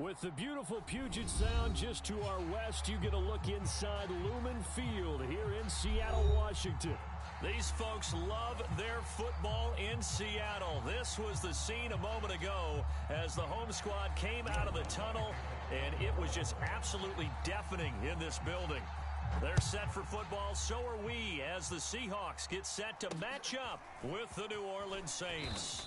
With the beautiful Puget Sound just to our west, you get a look inside Lumen Field here in Seattle, Washington. These folks love their football in Seattle. This was the scene a moment ago as the home squad came out of the tunnel, and it was just absolutely deafening in this building. They're set for football, so are we, as the Seahawks get set to match up with the New Orleans Saints.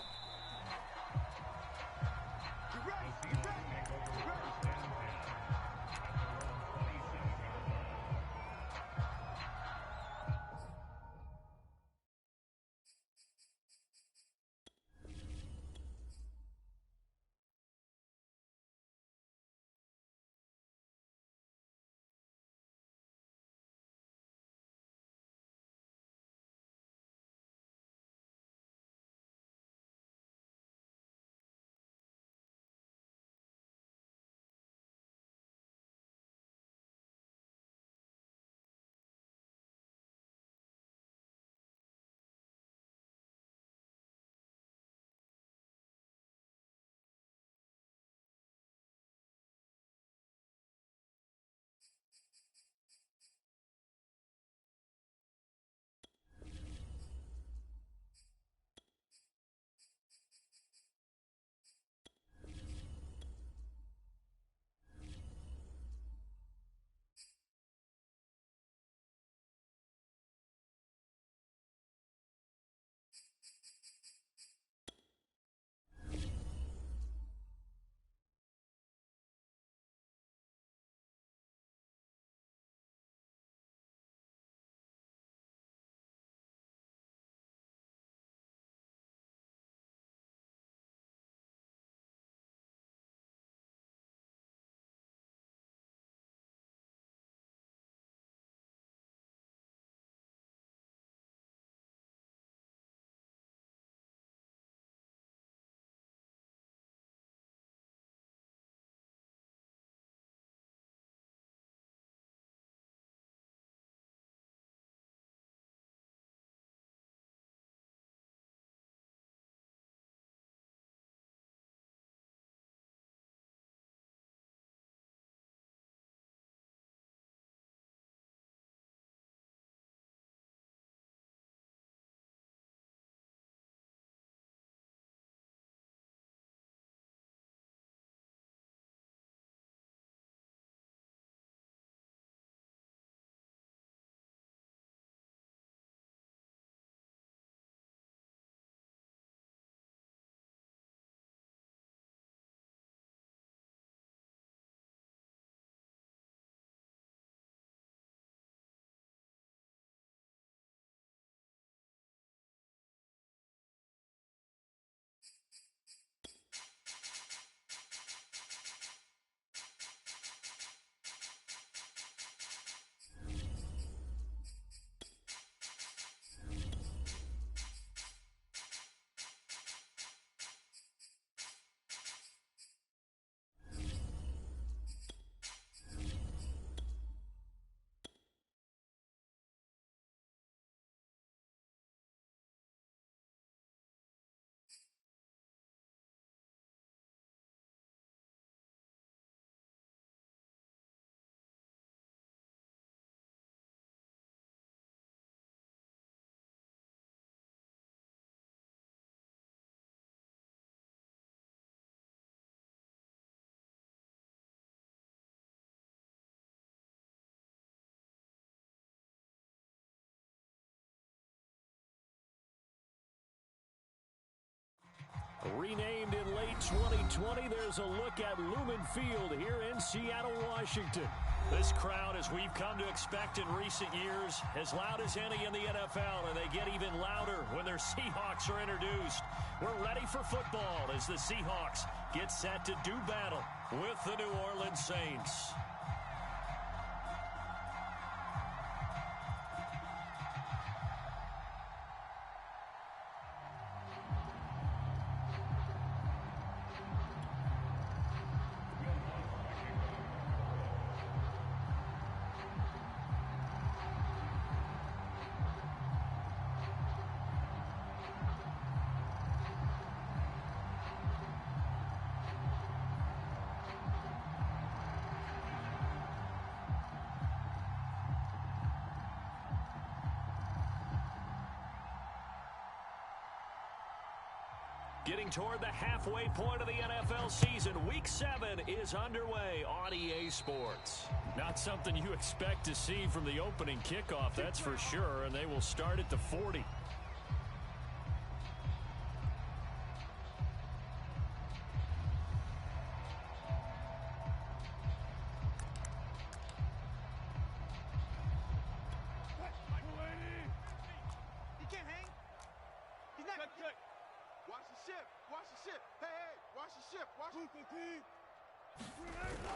Renamed in late 2020, there's a look at Lumen Field here in Seattle, Washington. This crowd, as we've come to expect in recent years, as loud as any in the NFL, and they get even louder when their Seahawks are introduced. We're ready for football as the Seahawks get set to do battle with the New Orleans Saints. Getting toward the halfway point of the NFL season. Week 7 is underway on EA Sports. Not something you expect to see from the opening kickoff, that's for sure, and they will start at the 40.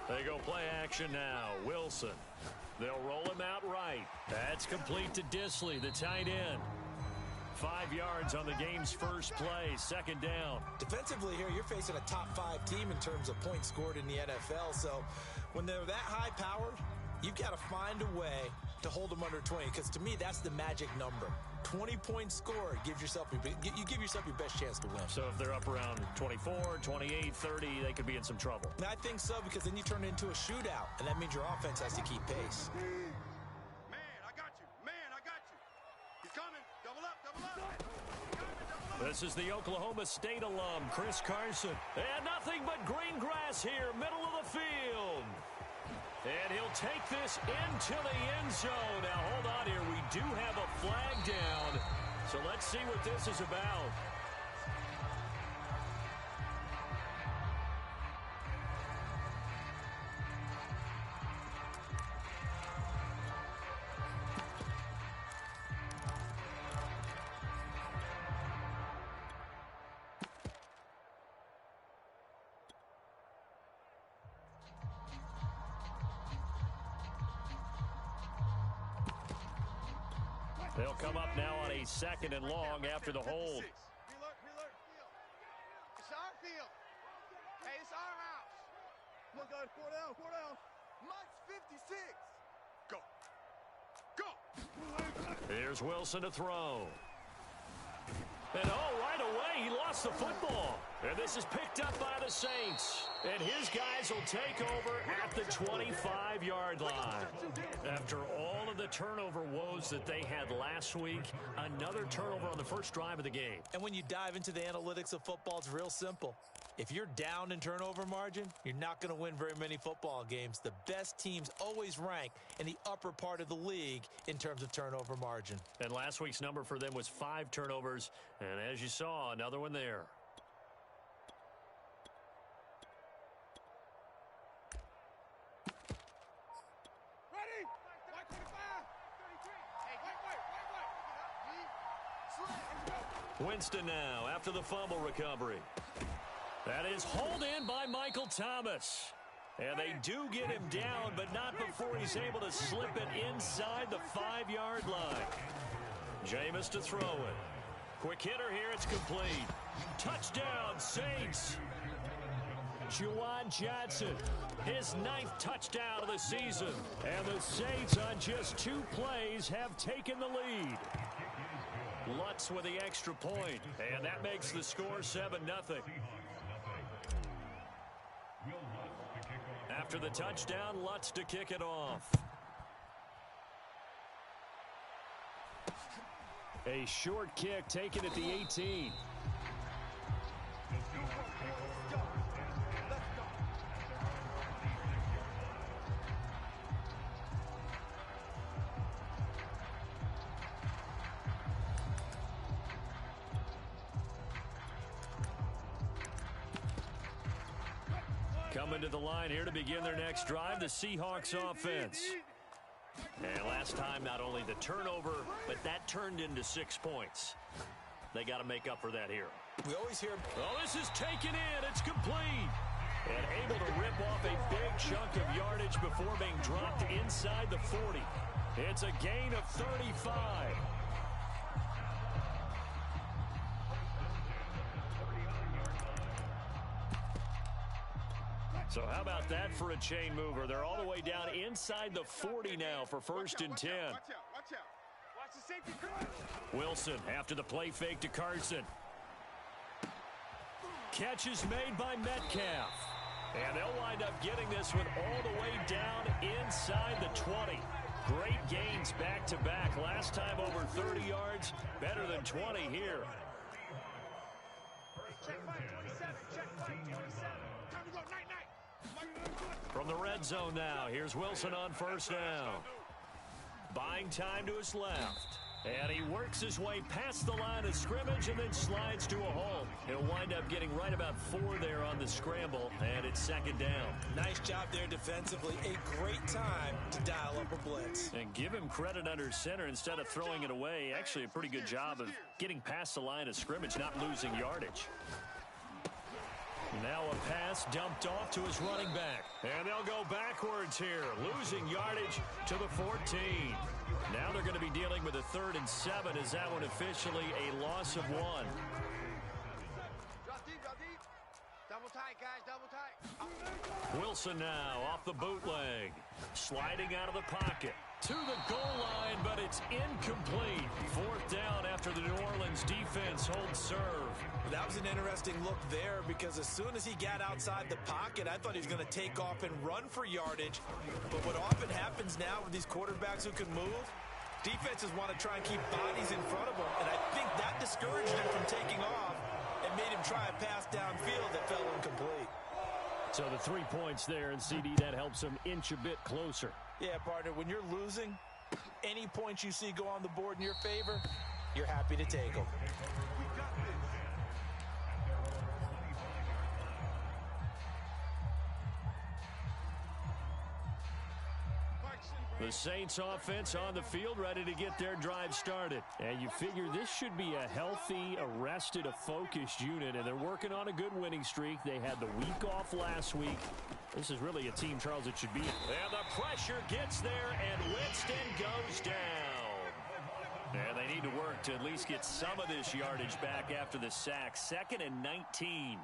They go play action now. Wilson. They'll roll him out right. That's complete to Disley, the tight end. 5 yards on the game's first play. Second down. Defensively here, you're facing a top 5 team in terms of points scored in the NFL. So when they're that high powered, you've got to find a way to hold them under 20. Because to me, that's the magic number. 20 points scored, you give yourself your best chance to win. So if they're up around 24, 28, 30, they could be in some trouble. And I think so, because then you turn it into a shootout, and that means your offense has to keep pace. Man, I got you. Man, I got you. He's coming. Double up, double up. This is the Oklahoma State alum, Chris Carson. And nothing but green grass here, middle of the field. And he'll take this into the end zone. Now, hold on here. We do have a flag down. So let's see what this is about. They'll come up now on a 2nd and long after the hold. Reload. It's our field. Hey, it's our house. Look, guys, 4 down. Mike's 56. Go. Here's Wilson to throw. And right away, he lost the football. And this is picked up by the Saints. And his guys will take over at the 25-yard line. After all of the turnover woes that they had last week, another turnover on the first drive of the game. And when you dive into the analytics of football, it's real simple. If you're down in turnover margin, you're not going to win very many football games. The best teams always rank in the upper part of the league in terms of turnover margin. And last week's number for them was 5 turnovers. And as you saw, another one there. Ready? 125. Winston now after the fumble recovery. That is hauled in by Michael Thomas. And they do get him down, but not before he's able to slip it inside the 5-yard line. Jameis to throw it. Quick hitter here, it's complete. Touchdown, Saints. Juwan Johnson, his 9th touchdown of the season. And the Saints on just 2 plays have taken the lead. Lutz with the extra point, and that makes the score 7-0. After the touchdown, Lutz to kick it off. A short kick taken at the 18. Coming to the line here to begin their next drive, the Seahawks offense. And last time, not only the turnover, but that turned into 6 points. They got to make up for that here. We always hear... Oh, this is taken in. It's complete. And able to rip off a big chunk of yardage before being dropped inside the 40. It's a gain of 35. So how about that for a chain mover? They're all the way down inside the 40 now for 1st and 10. Watch out. Watch the safety. Wilson after the play fake to Carson. Catch is made by Metcalf. And they'll wind up getting this one all the way down inside the 20. Great gains back-to-back. Last time over 30 yards, better than 20 here. Check fight, 27. Check fight, 27. Time to go, night. From the red zone now, here's Wilson on first down. Buying time to his left. And he works his way past the line of scrimmage and then slides to a hole. He'll wind up getting right about 4 there on the scramble, and it's second down. Nice job there defensively. A great time to dial up a blitz. And give him credit under center instead of throwing it away. Actually, a pretty good job of getting past the line of scrimmage, not losing yardage. Now a pass dumped off to his running back. And they'll go backwards here, losing yardage to the 14. Now they're going to be dealing with a 3rd and 7 as that one officially a loss of 1. Drop deep. Double tight, guys, double tight. Wilson now off the bootleg. Sliding out of the pocket to the goal line, but it's incomplete. 4th down after the New Orleans defense holds serve. That was an interesting look there because as soon as he got outside the pocket, I thought he was going to take off and run for yardage. But what often happens now with these quarterbacks who can move, defenses want to try and keep bodies in front of them. And I think that discouraged him from taking off and made him try a pass downfield that fell incomplete. So the 3 points there, and CD, that helps him inch a bit closer. Yeah, partner, when you're losing, any points you see go on the board in your favor, you're happy to take them. The Saints offense on the field, ready to get their drive started. And you figure this should be a healthy, arrested, a focused unit, and they're working on a good winning streak. They had the week off last week. This is really a team, Charles, it should be. And the pressure gets there, and Winston goes down. And they need to work to at least get some of this yardage back after the sack. 2nd and 19.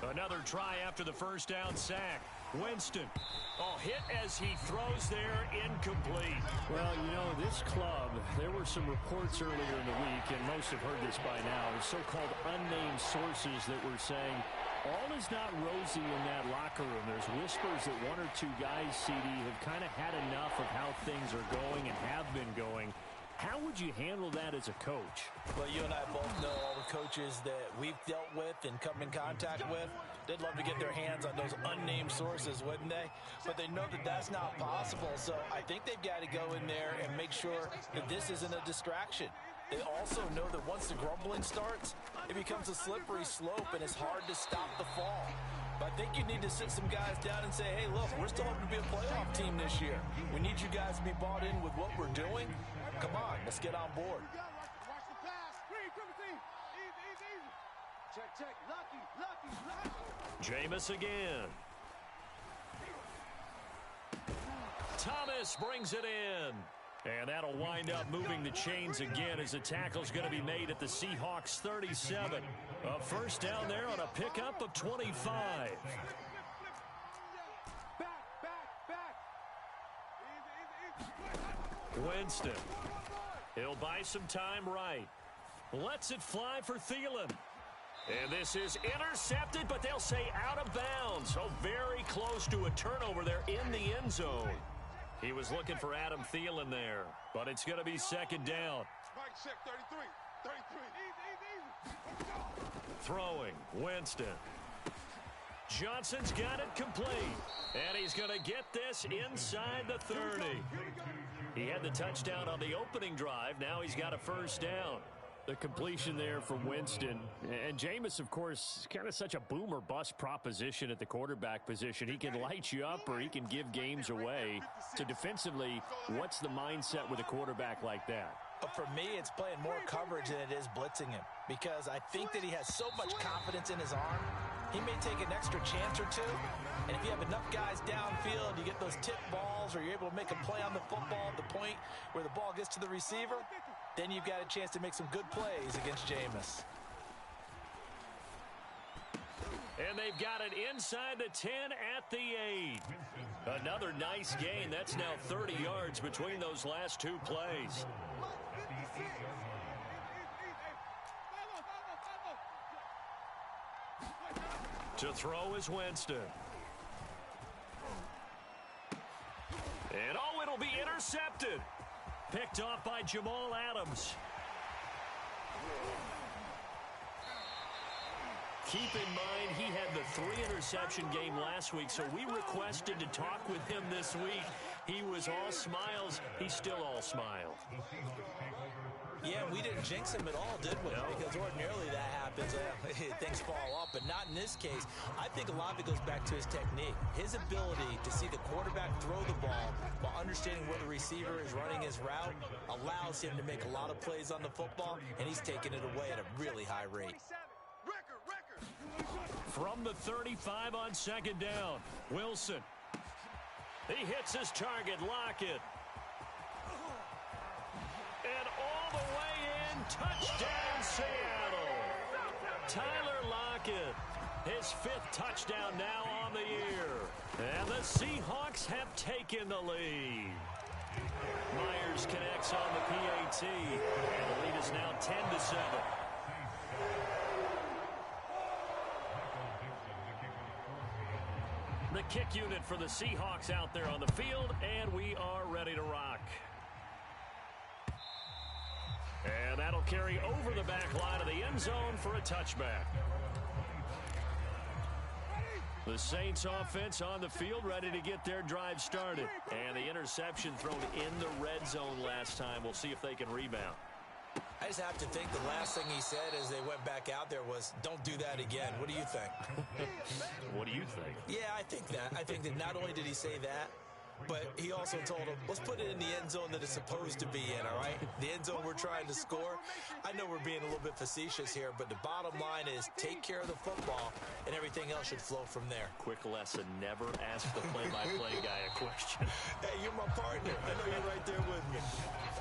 Another try after the first down sack. Winston. Oh, hit as he throws there, incomplete. Well, you know, this club, there were some reports earlier in the week, and most have heard this by now, so-called unnamed sources that were saying all is not rosy in that locker room. There's whispers that 1 or 2 guys, CD, have kind of had enough of how things are going and have been going. How would you handle that as a coach? Well, you and I both know all the coaches that we've dealt with and come in contact with. They'd love to get their hands on those unnamed sources, wouldn't they? But they know that that's not possible. So I think they've got to go in there and make sure that this isn't a distraction. They also know that once the grumbling starts, it becomes a slippery slope and it's hard to stop the fall. But I think you need to sit some guys down and say, hey, look, we're still hoping to be a playoff team this year. We need you guys to be bought in with what we're doing. Come on, let's get on board. Watch the pass. Easy. Check. Lucky. Jameis again. Thomas brings it in. And that'll wind up moving the chains again as the tackle's going to be made at the Seahawks 37. A first down there on a pickup of 25. Back. Winston. He'll buy some time right. Lets it fly for Thielen. And this is intercepted, but they'll say out of bounds. So very close to a turnover there in the end zone. He was looking for Adam Thielen there, but it's going to be second down. Mike, check 33. Throwing, Winston. Johnson's got it complete, and he's going to get this inside the 30. He had the touchdown on the opening drive. Now he's got a first down. The completion there from Winston. And Jameis, of course, kind of such a boom or bust proposition at the quarterback position. He can light you up or he can give games away. So defensively, what's the mindset with a quarterback like that? For me, it's playing more coverage than it is blitzing him because I think that he has so much confidence in his arm. He may take an extra chance or two, and if you have enough guys downfield, you get those tip balls or you're able to make a play on the football at the point where the ball gets to the receiver, then you've got a chance to make some good plays against Jameis. And they've got it inside the 10 at the 8. Another nice gain. That's now 30 yards between those last 2 plays. To throw is Winston. And oh, it'll be intercepted. Picked off by Jamal Adams. Keep in mind, he had the 3-interception game last week, so we requested to talk with him this week. He was all smiles. He's still all smile. Yeah, we didn't jinx him at all, did we? No. Because ordinarily that happens. Things fall off, but not in this case. I think a lot of it goes back to his technique. His ability to see the quarterback throw the ball while understanding where the receiver is running his route allows him to make a lot of plays on the football, and he's taking it away at a really high rate. From the 35 on second down, Wilson. He hits his target, Lockett. And all the way in, touchdown Seattle. Tyler Lockett, his 5th touchdown now on the year. And the Seahawks have taken the lead. Myers connects on the PAT, and the lead is now 10-7. The kick unit for the Seahawks out there on the field, and we are ready to rock. And that'll carry over the back line of the end zone for a touchback. The Saints offense on the field, ready to get their drive started. And the interception thrown in the red zone last time. We'll see if they can rebound. I just have to think the last thing he said as they went back out there was, don't do that again. What do you think? What do you think? Yeah, I think that. I think that not only did he say that, but he also told him, let's put it in the end zone that it's supposed to be in, all right? The end zone we're trying to score. I know we're being a little bit facetious here, but the bottom line is take care of the football, and everything else should flow from there. Quick lesson, never ask the play-by-play guy a question. Hey, you're my partner. I know you're right there with me.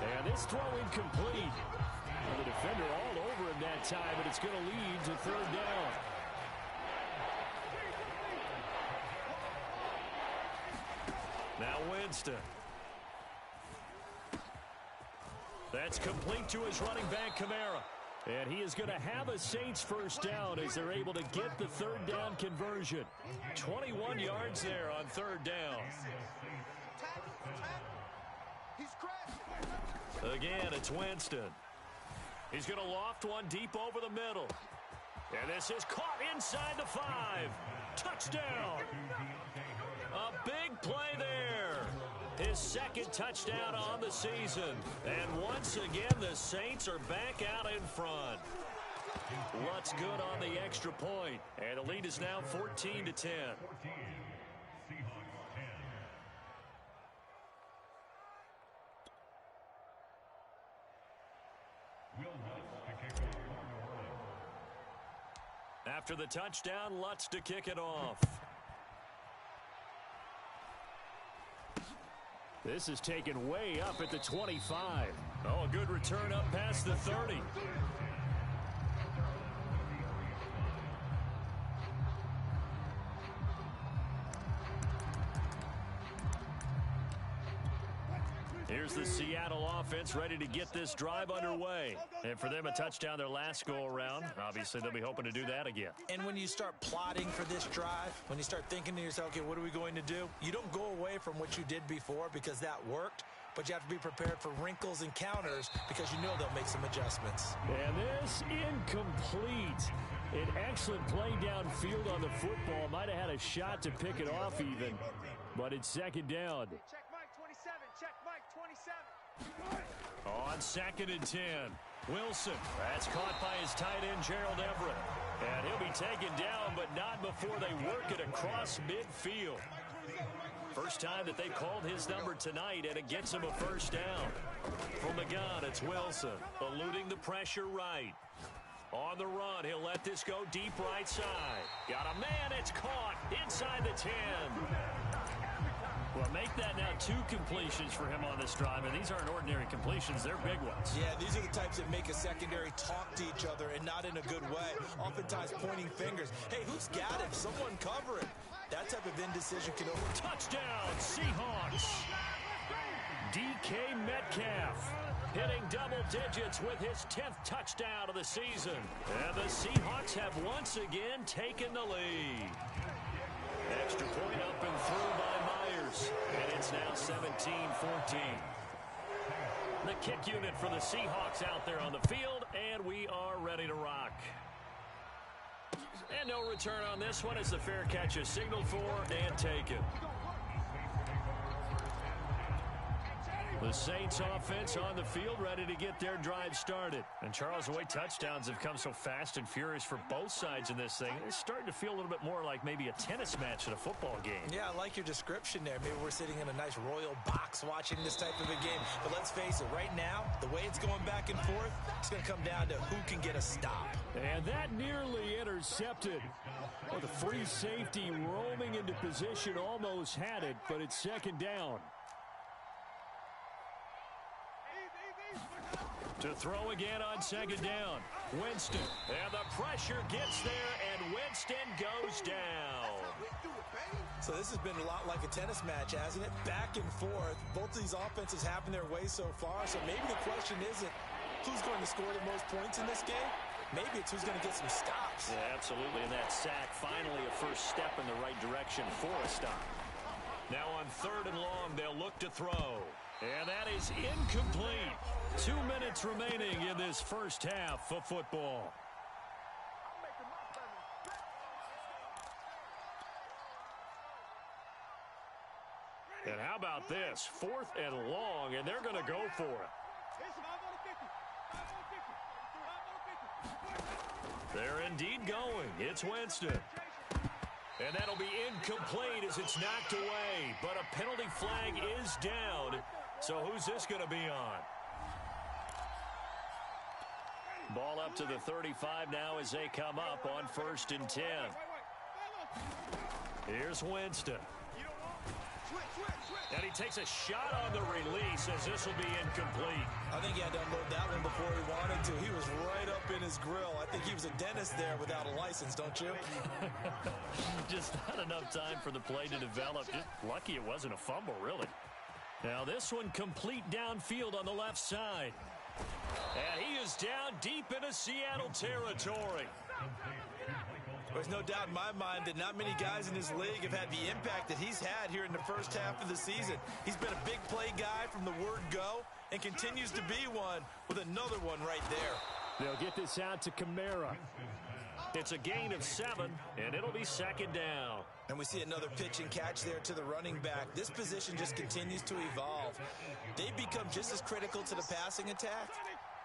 And this throw incomplete. The defender all over him that time, but it's going to lead to third down. Now Winston. That's complete to his running back, Kamara. And he is going to have a Saints first down as they're able to get the third down conversion. 21 yards there on third down. Again, it's Winston. He's going to loft one deep over the middle. And this is caught inside the 5. Touchdown. A big play there. His 2nd touchdown on the season. And once again, the Saints are back out in front. Lutz good on the extra point. And the lead is now 14-10. After the touchdown, Lutz to kick it off. This is taken way up at the 25. Oh, a good return up past the 30. Here's the Seattle offense ready to get this drive underway. And for them, a touchdown their last go-around. Obviously, they'll be hoping to do that again. And when you start plotting for this drive, when you start thinking to yourself, okay, what are we going to do? You don't go away from what you did before because that worked, but you have to be prepared for wrinkles and counters because you know they'll make some adjustments. And this incomplete. An excellent play downfield on the football. Might have had a shot to pick it off even, but it's second down. On 2nd and 10, Wilson. That's caught by his tight end, Gerald Everett. And he'll be taken down, but not before they work it across midfield. First time that they've called his number tonight, and it gets him a first down. From the gun, it's Wilson, eluding the pressure right. On the run, he'll let this go deep right side. Got a man, it's caught inside the 10. Well, make that now 2 completions for him on this drive, and these aren't ordinary completions. They're big ones. Yeah, these are the types that make a secondary talk to each other and not in a good way. Oftentimes pointing fingers. Hey, who's got him? Someone cover him. That type of indecision can over. Touchdown, Seahawks. DK Metcalf hitting double digits with his 10th touchdown of the season. And the Seahawks have once again taken the lead. Extra point up and through by Myers. And it's now 17-14. The kick unit for the Seahawks out there on the field, and we are ready to rock. And no return on this one as the fair catch is signaled for and taken. The Saints offense on the field ready to get their drive started. And Charles, the way touchdowns have come so fast and furious for both sides in this thing, it's starting to feel a little bit more like maybe a tennis match in a football game. Yeah, I like your description there. Maybe we're sitting in a nice royal box watching this type of a game. But let's face it, right now, the way it's going back and forth, it's going to come down to who can get a stop. And that nearly intercepted. Well, the free safety roaming into position almost had it, but it's second down. To throw again on second down. Winston. And the pressure gets there, and Winston goes down. So this has been a lot like a tennis match, hasn't it? Back and forth. Both of these offenses happen their way so far. So maybe the question isn't who's going to score the most points in this game. Maybe it's who's going to get some stops. Yeah, absolutely. And that sack, finally a first step in the right direction for a stop. Now on 3rd and long, they'll look to throw. And that is incomplete. 2 minutes remaining in this first half of football. And how about this? 4th and long, and they're going to go for it. They're indeed going. It's Winston. And that'll be incomplete as it's knocked away. But a penalty flag is down. So who's this going to be on? Ball up to the 35 now as they come up on 1st and 10. Here's Winston. And he takes a shot on the release as this will be incomplete. I think he had to unload that one before he wanted to. He was right up in his grill. I think he was a dentist there without a license, don't you? Just not enough time for the play to develop. Just lucky it wasn't a fumble, really. Now this one complete downfield on the left side. And he is down deep into Seattle territory. There's no doubt in my mind that not many guys in this league have had the impact that he's had here in the first half of the season. He's been a big play guy from the word go and continues to be one with another one right there. They'll get this out to Kamara. It's a gain of 7, and it'll be second down. And we see another pitch and catch there to the running back. This position just continues to evolve. They become just as critical to the passing attack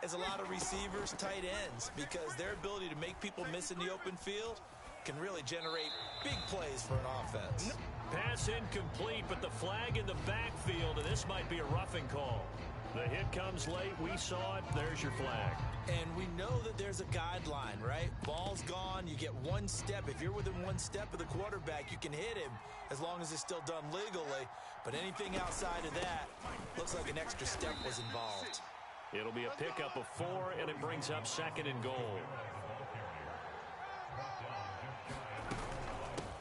as a lot of receivers, tight ends, because their ability to make people miss in the open field can really generate big plays for an offense. Pass incomplete, but the flag in the backfield, and this might be a roughing call. The hit comes late. We saw it. There's your flag. And we know that there's a guideline, right? Ball's gone. You get one step. If you're within one step of the quarterback, you can hit him as long as it's still done legally. But anything outside of that looks like an extra step was involved. It'll be a pickup of 4, and it brings up 2nd and goal.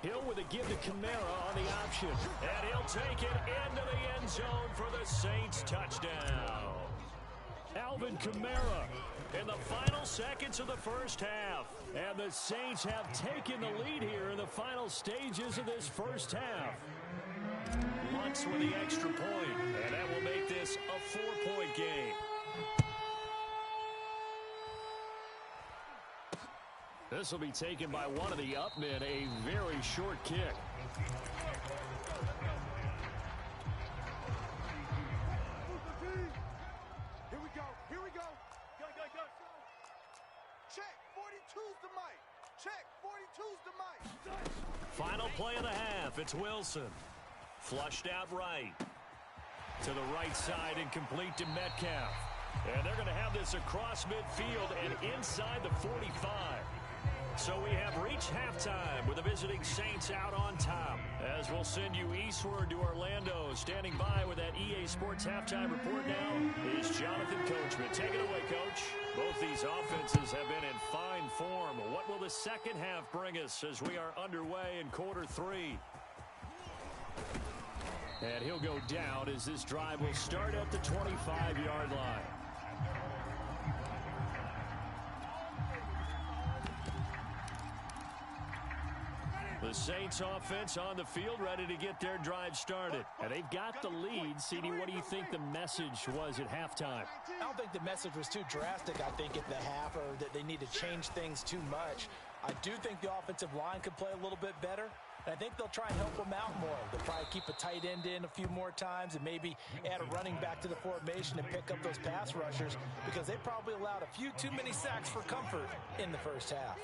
Hill with a give to Kamara on the option. And he'll take it into the end zone for the Saints touchdown. Alvin Kamara In the final seconds of the first half. And the Saints have taken the lead here in the final stages of this first half. Lutz with the extra point, and that will make this a 4-point game. This will be taken by one of the up men, a very short kick. Here we go. Here we go. Go, go, go. Check. 42's the mic. Check. 42's the mic. Final play of the half. It's Wilson. Flushed out right. To the right side and complete to Metcalf. And they're going to have this across midfield and inside the 45. So we have reached halftime with the visiting Saints out on top. As we'll send you eastward to Orlando. Standing by with that EA Sports halftime report now is Jonathan Coachman. Take it away, Coach. Both these offenses have been in fine form. What will the second half bring us as we are underway in quarter 3? And he'll go down as this drive will start at the 25-yard line. The Saints offense on the field ready to get their drive started. And they've got the lead. CD, what do you think the message was at halftime? I don't think the message was too drastic, I think, at the half, or that they need to change things too much. I do think the offensive line could play a little bit better. And I think they'll try and help them out more. They'll probably keep a tight end in a few more times and maybe add a running back to the formation and pick up those pass rushers because they probably allowed a few too many sacks for comfort in the first half.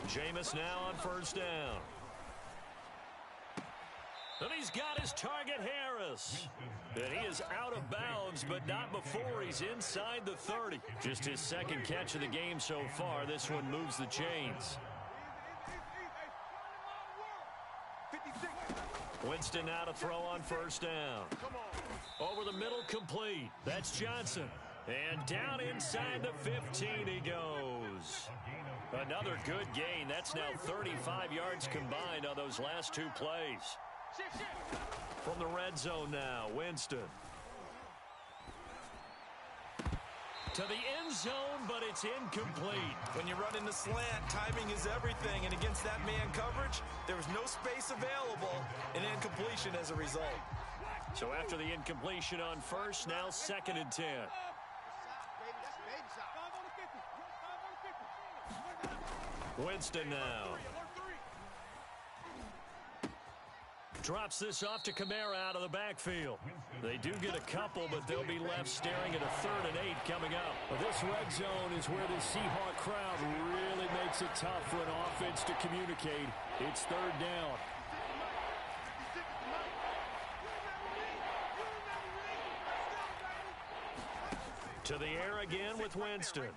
Jameis now on first down. And he's got his target, Harris. And he is out of bounds, but not before he's inside the 30. Just his second catch of the game so far. This one moves the chains. Winston now to throw on first down. Over the middle, complete. That's Johnson. And down inside the 15 he goes. Another good gain. That's now 35 yards combined on those last two plays. From the red zone now, Winston. To the end zone, but it's incomplete. When you run in the slant, timing is everything. And against that man coverage, there was no space available, and incompletion as a result. So after the incompletion on first, now 2nd and 10. Winston now. Drops this off to Kamara out of the backfield. They do get a couple, but they'll be left staring at a 3rd and 8 coming up. Well, this red zone is where the Seahawk crowd really makes it tough for an offense to communicate. It's 3rd down. To the air again with Winston.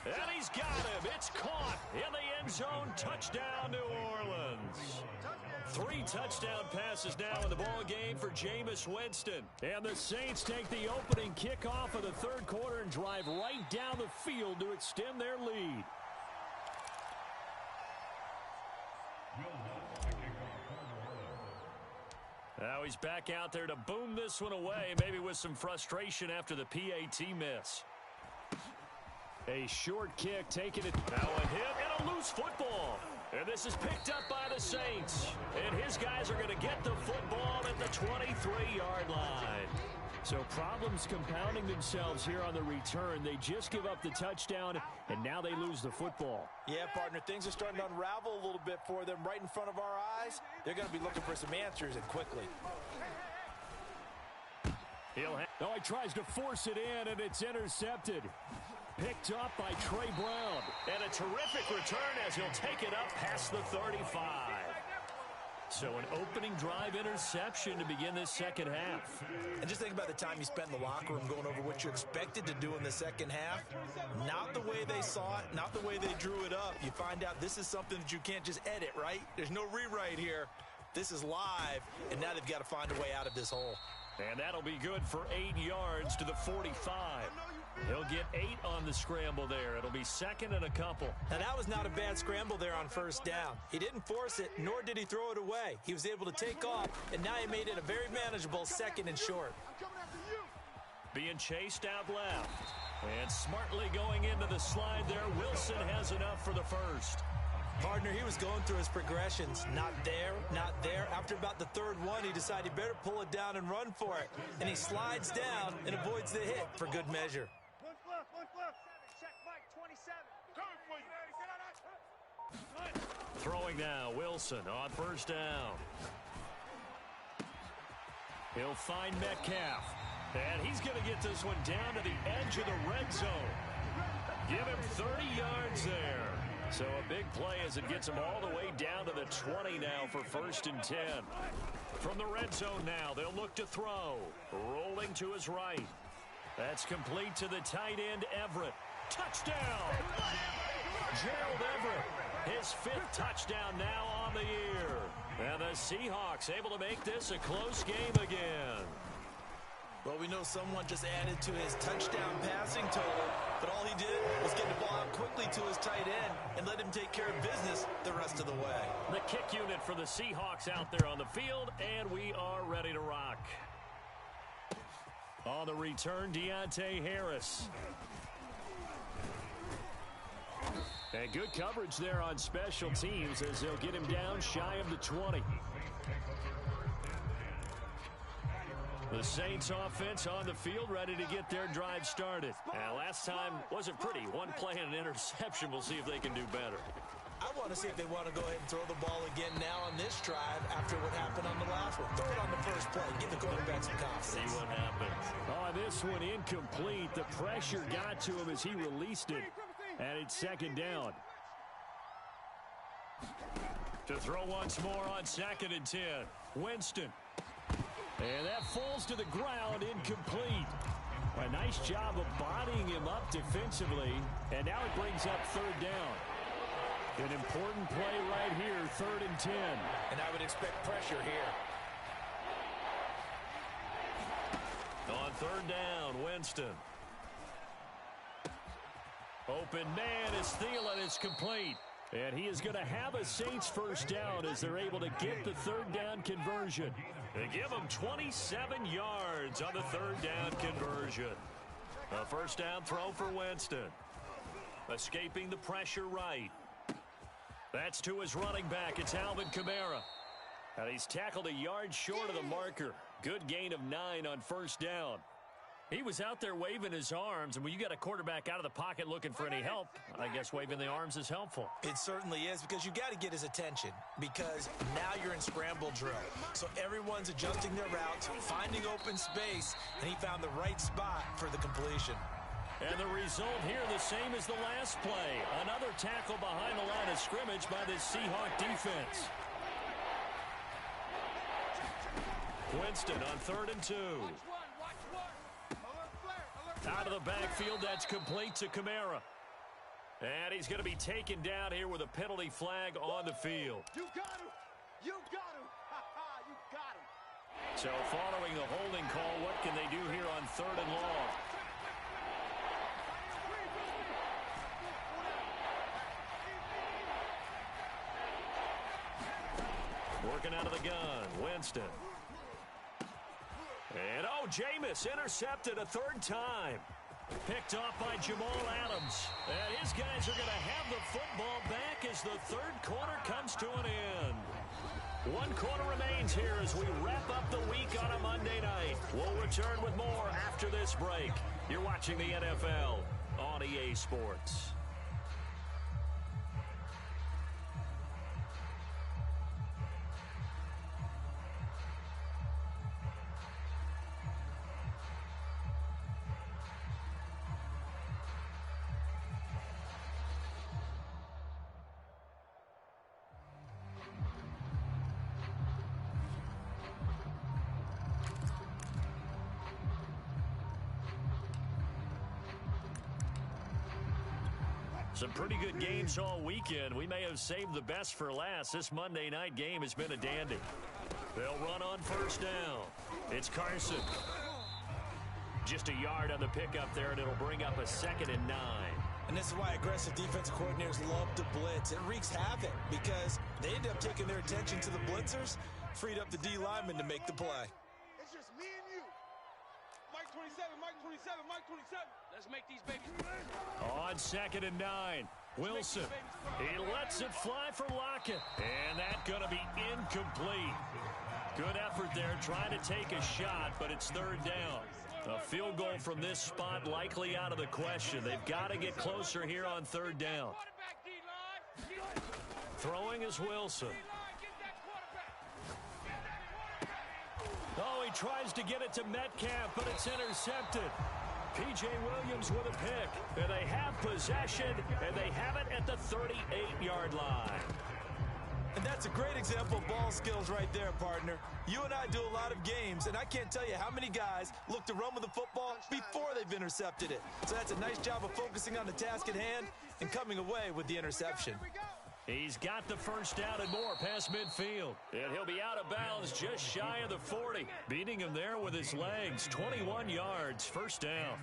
And he's got him. It's caught in the end zone. Touchdown, New Orleans. 3 touchdown passes now in the ball game for Jameis Winston. And the Saints take the opening kickoff of the 3rd quarter and drive right down the field to extend their lead. Now he's back out there to boom this one away, maybe with some frustration after the PAT miss. A short kick taking it. Now a hit and a loose football. And this is picked up by the Saints. And his guys are going to get the football at the 23-yard line. So problems compounding themselves here on the return. They just give up the touchdown, and now they lose the football. Yeah, partner, things are starting to unravel a little bit for them right in front of our eyes. They're going to be looking for some answers, and quickly. Oh, he tries to force it in, and it's intercepted. Picked up by Trey Brown. And a terrific return as he'll take it up past the 35. So an opening drive interception to begin this second half. And just think about the time you spent in the locker room going over what you expected to do in the second half. Not the way they saw it, not the way they drew it up. You find out this is something that you can't just edit, right? There's no rewrite here. This is live, and now they've got to find a way out of this hole. And that'll be good for 8 yards to the 45. He'll get 8 on the scramble there. It'll be 2nd and a couple. Now, that was not a bad scramble there on first down. He didn't force it, nor did he throw it away. He was able to take off, and now he made it a very manageable 2nd and short. Being chased out left. And smartly going into the slide there. Wilson has enough for the first. Partner, he was going through his progressions. Not there, not there. After about the 3rd one, he decided he better pull it down and run for it. And he slides down and avoids the hit for good measure. Throwing now, Wilson on first down. He'll find Metcalf. And he's going to get this one down to the edge of the red zone. Give him 30 yards there. So a big play as it gets him all the way down to the 20 now for 1st and 10. From the red zone now, they'll look to throw. Rolling to his right. That's complete to the tight end, Everett. Touchdown! Gerald Everett, his 5th touchdown now on the year. And the Seahawks able to make this a close game again. Well, we know someone just added to his touchdown passing total, but all he did was get the ball out quickly to his tight end and let him take care of business the rest of the way. The kick unit for the Seahawks out there on the field, and we are ready to rock. On the return, Deontay Harris. And good coverage there on special teams as they'll get him down shy of the 20. The Saints offense on the field, ready to get their drive started. Last time wasn't pretty. One play and an interception. We'll see if they can do better. I want to see if they want to go ahead and throw the ball again now on this drive after what happened on the last one. Throw it on the first play. Give the quarterback some confidence. See what happens. Oh, this one incomplete. The pressure got to him as he released it. And it's second down. To throw once more on 2nd and 10. Winston. And that falls to the ground, incomplete. A nice job of bodying him up defensively. And now it brings up third down. An important play right here, 3rd and 10. And I would expect pressure here. On 3rd down, Winston. Open man is Thielen. It's complete. And he is going to have a Saints first down as they're able to get the 3rd down conversion. They give him 27 yards on the 3rd down conversion. A first down throw for Winston. Escaping the pressure right. That's to his running back. It's Alvin Kamara. And he's tackled a yard short of the marker. Good gain of 9 on first down. He was out there waving his arms, and when you got a quarterback out of the pocket looking for any help, I guess waving the arms is helpful. It certainly is, because you got to get his attention, because now you're in scramble drill. So everyone's adjusting their routes, finding open space, and he found the right spot for the completion. And the result here the same as the last play. Another tackle behind the line of scrimmage by this Seahawk defense. Winston on 3rd and 2. Out of the backfield, that's complete to Kamara. And he's going to be taken down here with a penalty flag on the field. You got him! You got him! You got him! So following the holding call, what can they do here on 3rd and long? Working out of the gun, Winston. And, oh, Jameis intercepted a 3rd time. Picked off by Jamal Adams. And his guys are going to have the football back as the 3rd quarter comes to an end. 1 quarter remains here as we wrap up the week on a Monday night. We'll return with more after this break. You're watching the NFL on EA Sports. Some pretty good games all weekend. We may have saved the best for last. This Monday night game has been a dandy. They'll run on first down. It's Carson. Just a yard on the pickup there, and it'll bring up a 2nd and 9. And this is why aggressive defensive coordinators love to blitz. It wreaks havoc because they end up taking their attention to the blitzers, freed up the D lineman to make the play. It's just me and you. Mike 27, Mike 27, Mike 27. Let's make these babies. On 2nd and 9, Wilson. He lets it fly for Lockett. And that's going to be incomplete. Good effort there trying to take a shot, but it's 3rd down. A field goal from this spot likely out of the question. They've got to get closer here on 3rd down. Throwing is Wilson. Oh, he tries to get it to Metcalf, but it's intercepted. P.J. Williams with a pick. And they have possession, and they have it at the 38-yard line. And that's a great example of ball skills right there, partner. You and I do a lot of games, and I can't tell you how many guys look to run with the football before they've intercepted it. So that's a nice job of focusing on the task at hand and coming away with the interception. He's got the first down and more past midfield. And he'll be out of bounds just shy of the 40. Beating him there with his legs. 21 yards, first down.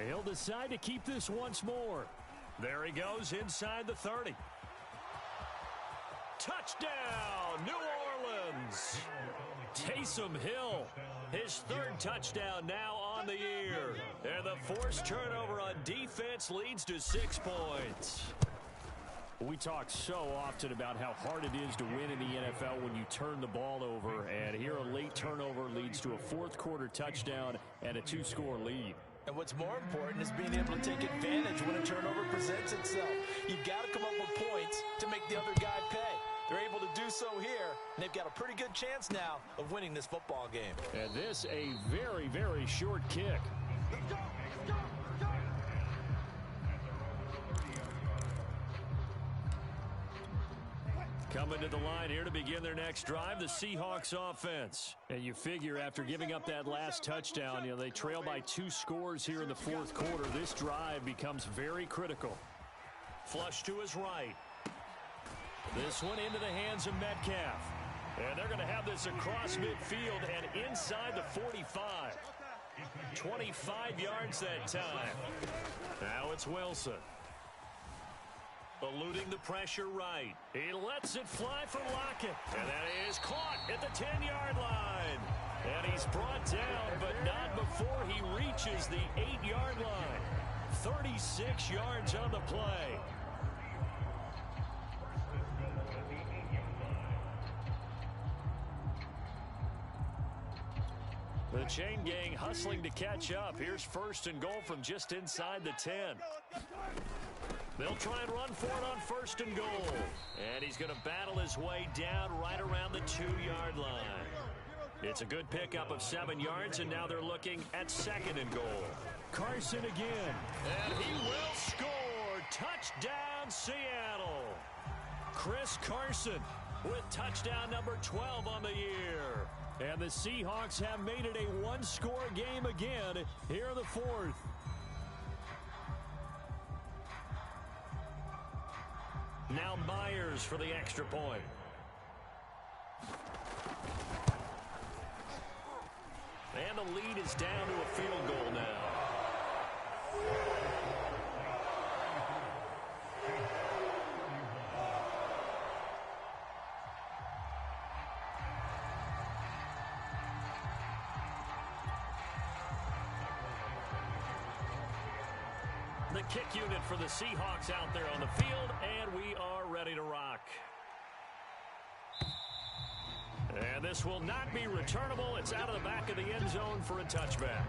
He'll decide to keep this once more. There he goes inside the 30. Touchdown, New Orleans. Taysom Hill, his 3rd touchdown now on the year. And the forced turnover on defense leads to 6 points. We We talk so often about how hard it is to win in the NFL when you turn the ball over, and here a late turnover leads to a fourth-quarter touchdown and a 2-score lead. And what's more important is being able to take advantage when a turnover presents itself. You've got to come up with points to make the other guy pay. They're able to do so here, and they've got a pretty good chance now of winning this football game. And this a very, very short kick. Let's go! Let's go! Let's go! Coming to the line here to begin their next drive, the Seahawks offense. And you figure after giving up that last touchdown, they trail by 2 scores here in the fourth quarter. This drive becomes very critical. Flush to his right. This one into the hands of Metcalf. And they're going to have this across midfield and inside the 45. 25 yards that time. Now it's Wilson. Eluding the pressure right. He lets it fly for Lockett. And that is caught at the 10-yard line. And he's brought down, but not before he reaches the 8-yard line. 36 yards on the play. The chain gang hustling to catch up. Here's first and goal from just inside the 10. They'll try and run for it on first and goal. And he's going to battle his way down right around the 2-yard line. It's a good pickup of 7 yards, and now they're looking at second and goal. Carson again. And he will score. Touchdown, Seattle. Chris Carson with touchdown number 12 on the year. And the Seahawks have made it a 1-score game again here in the fourth. Now Myers for the extra point. And the lead is down to a field goal now. The kick unit for the Seahawks out there on the field, and we are ready to rock. And this will not be returnable. It's out of the back of the end zone for a touchback.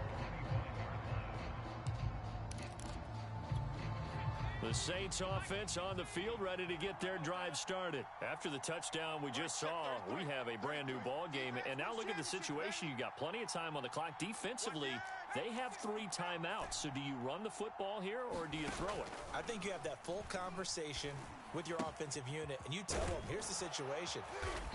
The Saints offense on the field ready to get their drive started. After the touchdown we just saw, we have a brand new ball game. And now look at the situation. You got plenty of time on the clock. Defensively, they have 3 timeouts. So do you run the football here or do you throw it? I think you have that full conversation with your offensive unit, and you tell them, here's the situation.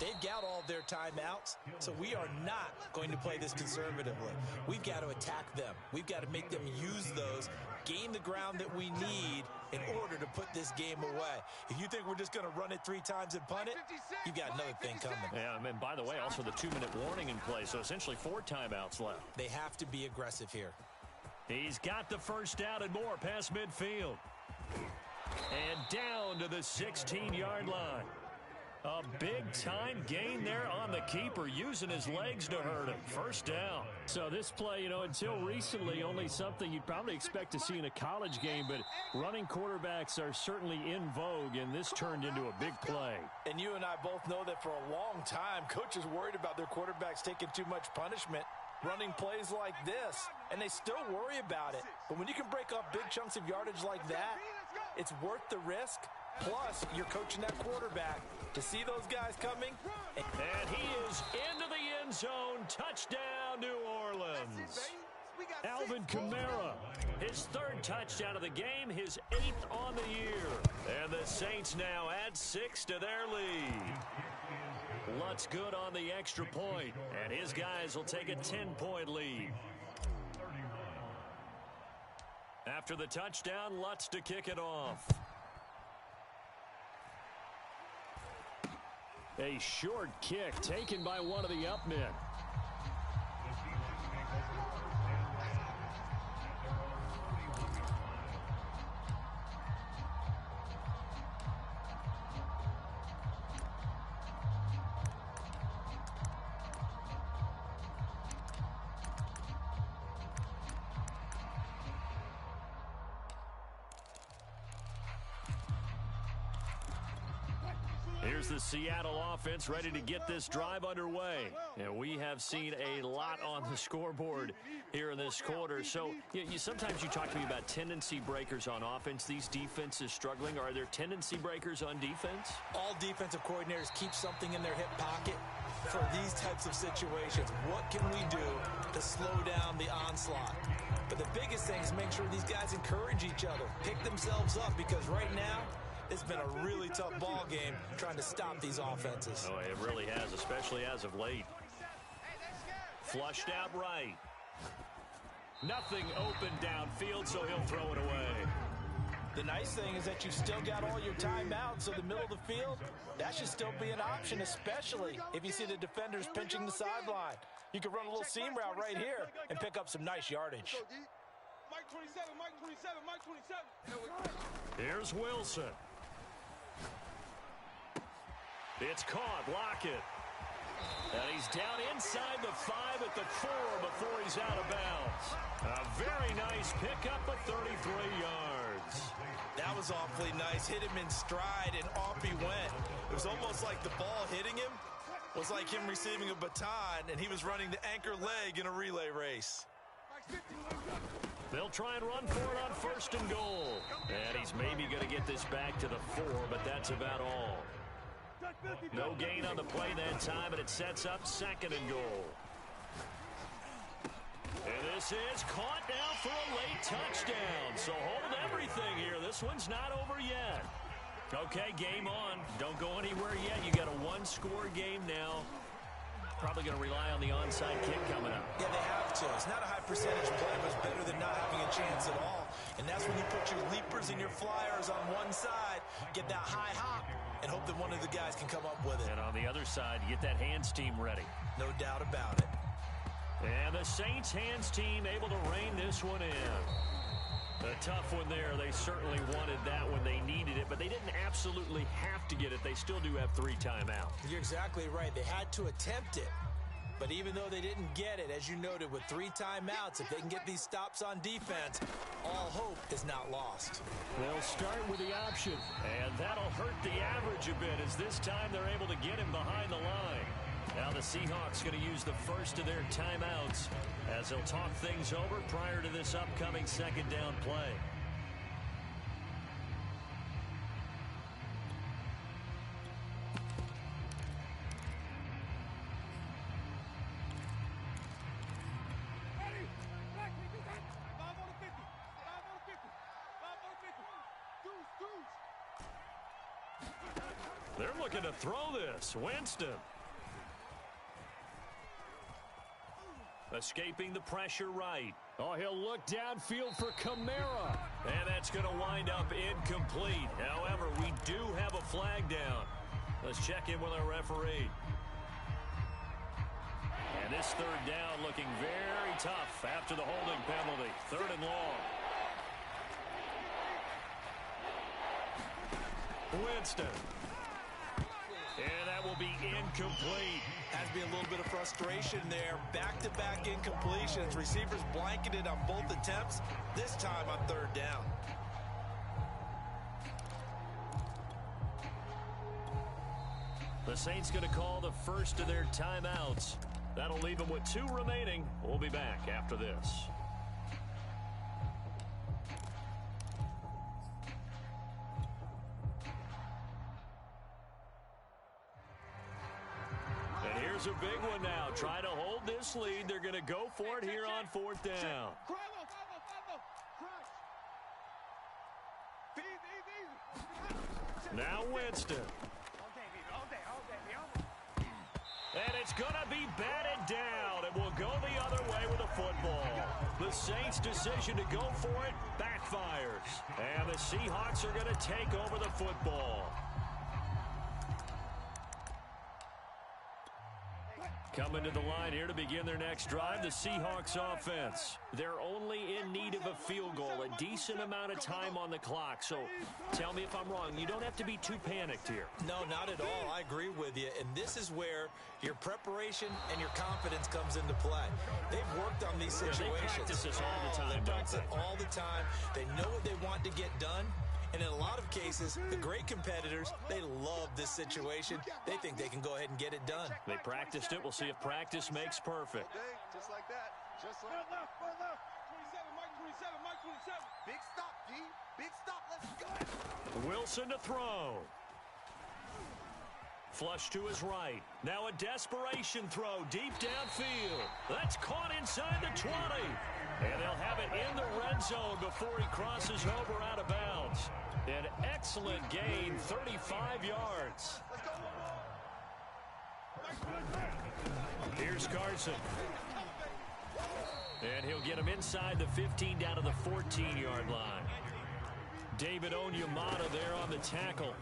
They've got all their timeouts, so we are not going to play this conservatively. We've got to attack them. We've got to make them use those, gain the ground that we need in order to put this game away. If you think we're just going to run it 3 times and punt it, you've got another thing coming. Yeah, and by the way, also the 2-minute warning in play, so essentially 4 timeouts left. They have to be aggressive here. He's got the first down and more past midfield. And down to the 16-yard line. A big-time gain there on the keeper, using his legs to hurt him. First down. So this play, until recently, only something you'd probably expect to see in a college game, but running quarterbacks are certainly in vogue, and this turned into a big play. And you and I both know that for a long time, coaches worried about their quarterbacks taking too much punishment, running plays like this, and they still worry about it. But when you can break up big chunks of yardage like that, it's worth the risk. Plus, you're coaching that quarterback to see those guys coming. And he is into the end zone. Touchdown, New Orleans. Alvin Kamara. His 3rd touchdown of the game, his 8th on the year. And the Saints now add 6 to their lead. Lutz good on the extra point, and his guys will take a 10-point lead. After the touchdown, Lutz to kick it off. A short kick taken by one of the up men. Here's the Seattle offense ready to get this drive underway. And we have seen a lot on the scoreboard here in this quarter. So sometimes you talk to me about tendency breakers on offense. These defenses struggling. Are there tendency breakers on defense? All defensive coordinators keep something in their hip pocket for these types of situations. What can we do to slow down the onslaught? But the biggest thing is make sure these guys encourage each other, pick themselves up, because right now, it's been a really tough ball game trying to stop these offenses. Oh, it really has, especially as of late. Flushed out right. Nothing open downfield, so he'll throw it away. The nice thing is that you've still got all your timeouts, so the middle of the field, that should still be an option, especially if you see the defenders pinching the sideline. You can run a little seam route right here and pick up some nice yardage. Mike 27, Mike 27, Mike 27. Here's Wilson. It's caught. Lockett. And he's down inside the 5 at the 4 before he's out of bounds. A very nice pickup of 33 yards. That was awfully nice. Hit him in stride, and off he went. It was almost like the ball hitting him was like him receiving a baton, and he was running the anchor leg in a relay race. They'll try and run for it on 1st and goal. And he's maybe going to get this back to the 4, but that's about all. No gain on the play that time, and it sets up 2nd and goal. And this is caught now for a late touchdown. So hold everything here. This one's not over yet. Okay, game on. Don't go anywhere yet. You got a 1-score game now. Probably going to rely on the onside kick coming up. Yeah, they have to. It's not a high percentage play, but it's better than not having a chance at all. And that's when you put your leapers and your flyers on one side, get that high hop, and hope that one of the guys can come up with it. And on the other side, you get that hands team ready. No doubt about it. And the Saints hands team able to rein this one in. A tough one there. They certainly wanted that when they needed it, but they didn't absolutely have to get it. They still do have 3 timeouts. You're exactly right. They had to attempt it. But even though they didn't get it, as you noted, with 3 timeouts, if they can get these stops on defense, all hope is not lost. They'll start with the option. And that'll hurt the average a bit, as this time they're able to get him behind the line. Now the Seahawks going to use the first of their timeouts as they'll talk things over prior to this upcoming 2nd down play. They're looking to throw this. Winston. Escaping the pressure right. Oh, he'll look downfield for Kamara. And that's going to wind up incomplete. However, we do have a flag down. Let's check in with our referee. And this 3rd down looking very tough after the holding penalty. 3rd and long. Winston. And that will be incomplete. Has to be a little bit of frustration there. Back-to-back incompletions. Receivers blanketed on both attempts, this time on 3rd down. The Saints going to call the first of their timeouts. That'll leave them with 2 remaining. We'll be back after this. A big one now. Try to hold this lead. They're going to go for it here on 4th down. Now Winston. And it's going to be batted down. It will go the other way with the football. The Saints' decision to go for it backfires. And the Seahawks are going to take over the football. Coming to the line here to begin their next drive, the Seahawks offense. They're only in need of a field goal, a decent amount of time on the clock. So tell me if I'm wrong. You don't have to be too panicked here. No, not at all. I agree with you. And this is where your preparation and your confidence comes into play. They've worked on these situations. They practice this all the time, They practice it all the time. They know what they want to get done. And in a lot of cases, the great competitors, they love this situation. They think they can go ahead and get it done. They practiced it. We'll see if practice makes perfect. Just like that. Just like that. 27, Mike 27. Big stop, D. Big stop. Let's go. Wilson to throw. Flush to his right. Now a desperation throw deep downfield. That's caught inside the 20. And they'll have it in the red zone before he crosses over out of bounds. An excellent gain, 35 yards. Here's Carson. And he'll get him inside the 15 down to the 14-yard line. David Onyemata there on the tackle.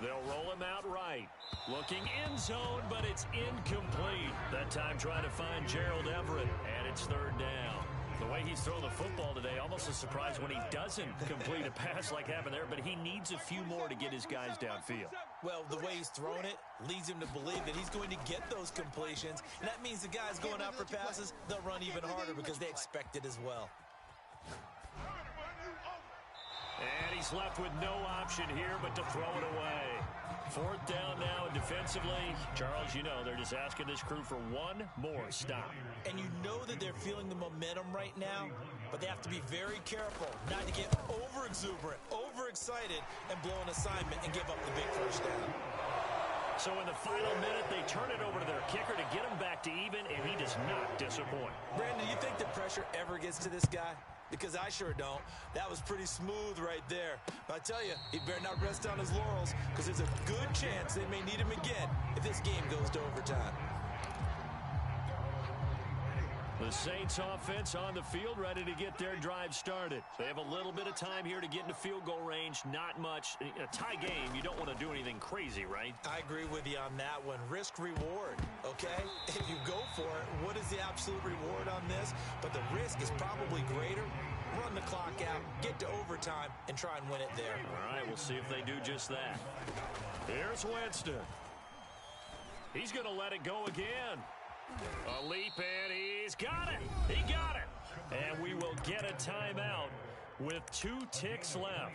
They'll roll him out right. Looking end zone, but it's incomplete. That time trying to find Gerald Everett, and it's third down. The way he's thrown the football today, almost a surprise when he doesn't complete a pass like happened there, but he needs a few more to get his guys downfield. Well, the way he's thrown it leads him to believe that he's going to get those completions, and that means the guys going out for passes, they'll run even harder because they expect it as well. And he's left with no option here but to throw it away. Fourth down now, and defensively, Charles, you know, they're just asking this crew for one more stop. And you know that they're feeling the momentum right now, but they have to be very careful not to get over-exuberant, over-excited, and blow an assignment and give up the big first down. So in the final minute, they turn it over to their kicker to get him back to even, and he does not disappoint. Brandon, you think the pressure ever gets to this guy? Because I sure don't. That was pretty smooth right there. But I tell you, he better not rest on his laurels, because there's a good chance they may need him again if this game goes to overtime. The Saints offense on the field, ready to get their drive started. They have a little bit of time here to get into field goal range. Not much. In a tie game, you don't want to do anything crazy, right? I agree with you on that one. Risk reward, okay? If you go for it, what is the absolute reward on this? But the risk is probably greater. Run the clock out, get to overtime, and try and win it there. All right, we'll see if they do just that. Here's Winston. He's going to let it go again. A leap, and he's got it. He got it. And we will get a timeout with 2 ticks left.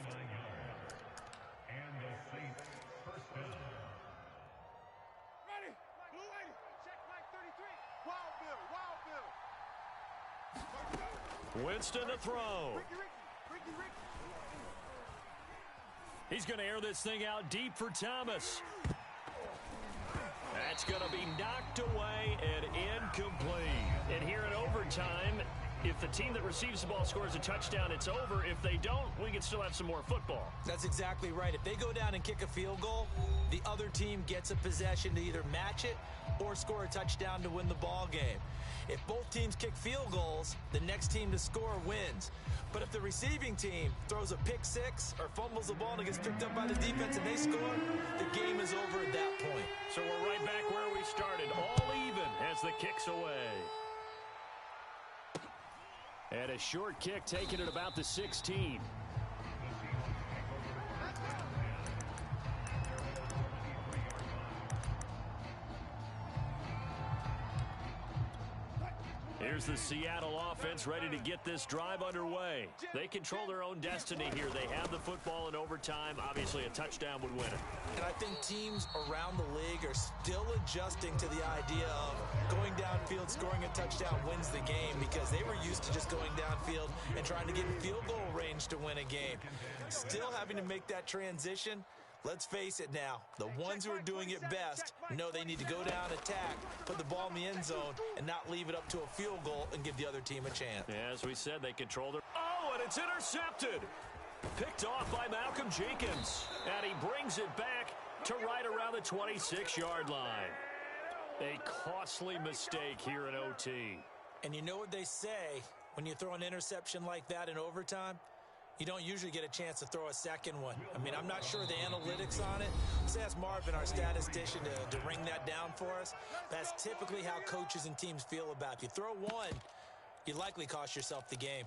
Ready. Blue 80. Check Mike 33. Wild Bill. Wild Bill. Winston to throw. Ricky. He's going to air this thing out deep for Thomas. That's going to be knocked away and incomplete. And here in overtime, if the team that receives the ball scores a touchdown, it's over. If they don't, we can still have some more football. That's exactly right. If they go down and kick a field goal, the other team gets a possession to either match it or score a touchdown to win the ball game. If both teams kick field goals, the next team to score wins. But if the receiving team throws a pick six or fumbles the ball and it gets picked up by the defense and they score, the game is over at that point. So we're right back where we started, all even as the kick's away. And a short kick taken at about the 16. Here's the Seattle offense ready to get this drive underway. They control their own destiny here. They have the football in overtime. Obviously, a touchdown would win it. And I think teams around the league are still adjusting to the idea of going downfield, scoring a touchdown wins the game, because they were used to just going downfield and trying to get in field goal range to win a game. Still having to make that transition. Let's face it now, the ones who are doing it best know they need to go down, attack, put the ball in the end zone, and not leave it up to a field goal and give the other team a chance. Yeah, as we said, they control their... Oh, and it's intercepted! Picked off by Malcolm Jenkins. And he brings it back to right around the 26-yard line. A costly mistake here in OT. And you know what they say, when you throw an interception like that in overtime? You don't usually get a chance to throw a second one. I mean, I'm not sure the analytics on it. Let's ask Marvin, our statistician, to ring that down for us. That's typically how coaches and teams feel about it. If you throw one, you likely cost yourself the game.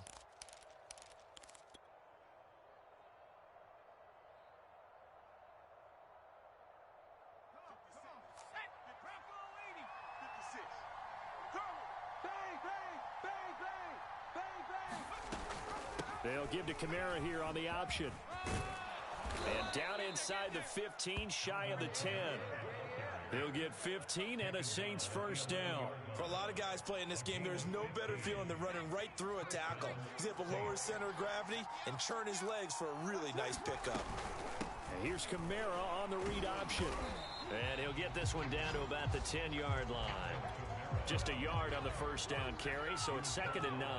They'll give to Kamara here on the option. And down inside the 15, shy of the 10. He'll get 15 and a Saints first down. For a lot of guys playing this game, there's no better feeling than running right through a tackle. He's able to lower his center of gravity and churn his legs for a really nice pickup. And here's Kamara on the read option. And he'll get this one down to about the 10-yard line. Just a yard on the first down carry, so it's 2nd and 9.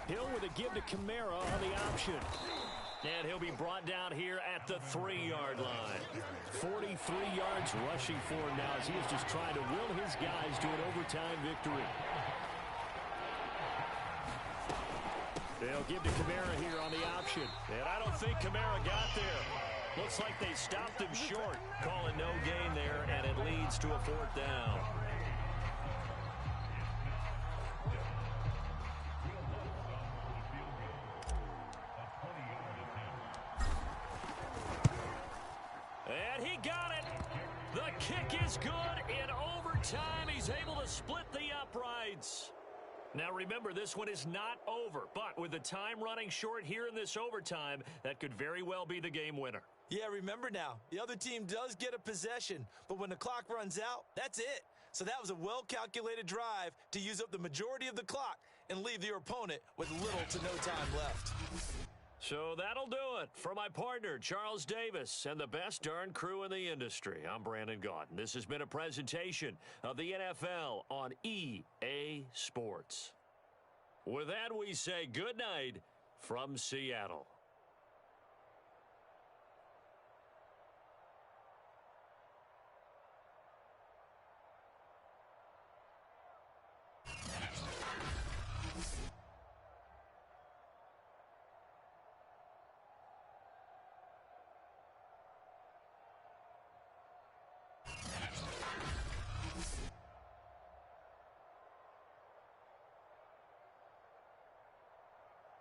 Hill with a give to Kamara on the option. And he'll be brought down here at the 3-yard line. 43 yards rushing for him now as he is just trying to will his guys to an overtime victory. They'll give to Kamara here on the option. And I don't think Kamara got there. Looks like they stopped him short. Calling no gain there, and it leads to a 4th down. And he got it. The kick is good. In overtime, he's able to split the uprights. Now remember, this one is not over, but with the time running short here in this overtime, that could very well be the game winner. Yeah, remember now, the other team does get a possession, but when the clock runs out, that's it. So that was a well-calculated drive to use up the majority of the clock and leave your opponent with little to no time left. So that'll do it for my partner, Charles Davis, and the best darn crew in the industry. I'm Brandon Gaudin. This has been a presentation of the NFL on EA Sports. With that, we say good night from Seattle.